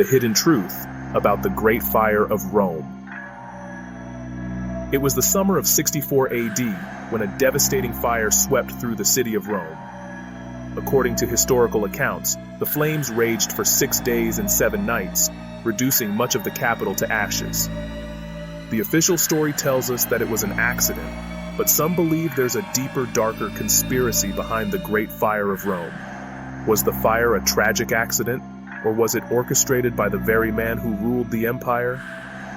the hidden truth about the Great Fire of Rome. It was the summer of 64 AD when a devastating fire swept through the city of Rome. According to historical accounts, the flames raged for 6 days and 7 nights, reducing much of the capital to ashes. The official story tells us that it was an accident, but some believe there's a deeper, darker conspiracy behind the Great Fire of Rome. Was the fire a tragic accident, or was it orchestrated by the very man who ruled the empire,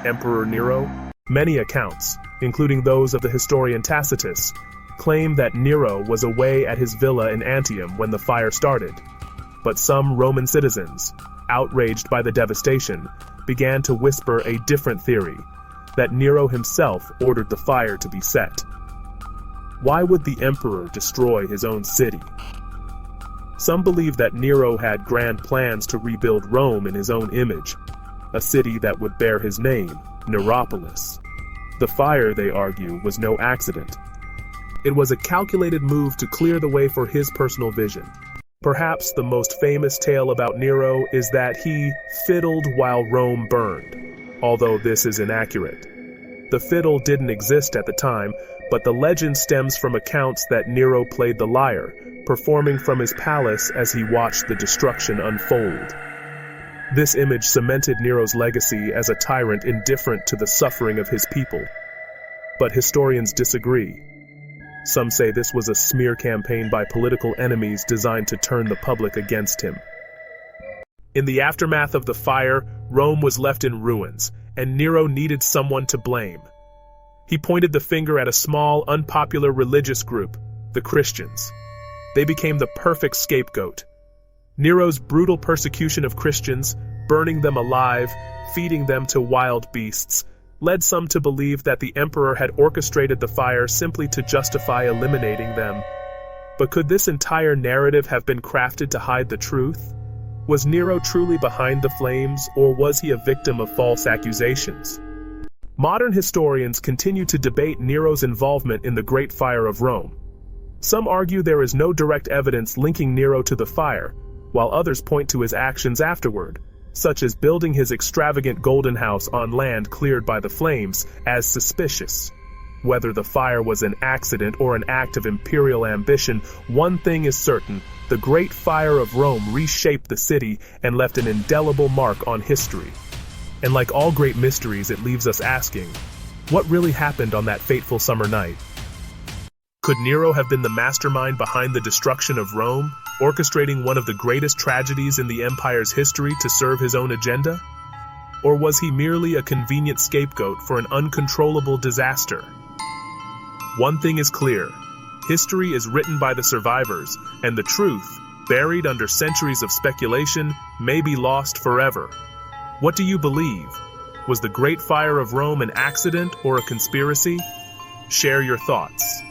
Emperor Nero? Many accounts, including those of the historian Tacitus, claim that Nero was away at his villa in Antium when the fire started. But some Roman citizens, outraged by the devastation, began to whisper a different theory, that Nero himself ordered the fire to be set. Why would the emperor destroy his own city? Some believe that Nero had grand plans to rebuild Rome in his own image, a city that would bear his name, Neropolis. The fire, they argue, was no accident. It was a calculated move to clear the way for his personal vision. Perhaps the most famous tale about Nero is that he fiddled while Rome burned, although this is inaccurate. The fiddle didn't exist at the time, but the legend stems from accounts that Nero played the lyre, performing from his palace as he watched the destruction unfold. This image cemented Nero's legacy as a tyrant indifferent to the suffering of his people. But historians disagree. Some say this was a smear campaign by political enemies designed to turn the public against him. In the aftermath of the fire, Rome was left in ruins, and Nero needed someone to blame. He pointed the finger at a small, unpopular religious group, the Christians. They became the perfect scapegoat. Nero's brutal persecution of Christians, burning them alive, feeding them to wild beasts, led some to believe that the emperor had orchestrated the fire simply to justify eliminating them. But could this entire narrative have been crafted to hide the truth? Was Nero truly behind the flames, or was he a victim of false accusations? Modern historians continue to debate Nero's involvement in the Great Fire of Rome. Some argue there is no direct evidence linking Nero to the fire, while others point to his actions afterward, such as building his extravagant golden house on land cleared by the flames, as suspicious. Whether the fire was an accident or an act of imperial ambition, one thing is certain: the Great Fire of Rome reshaped the city and left an indelible mark on history. And like all great mysteries, it leaves us asking, what really happened on that fateful summer night? Could Nero have been the mastermind behind the destruction of Rome, orchestrating one of the greatest tragedies in the empire's history to serve his own agenda? Or was he merely a convenient scapegoat for an uncontrollable disaster? One thing is clear: history is written by the survivors, and the truth, buried under centuries of speculation, may be lost forever. What do you believe? Was the Great Fire of Rome an accident or a conspiracy? Share your thoughts.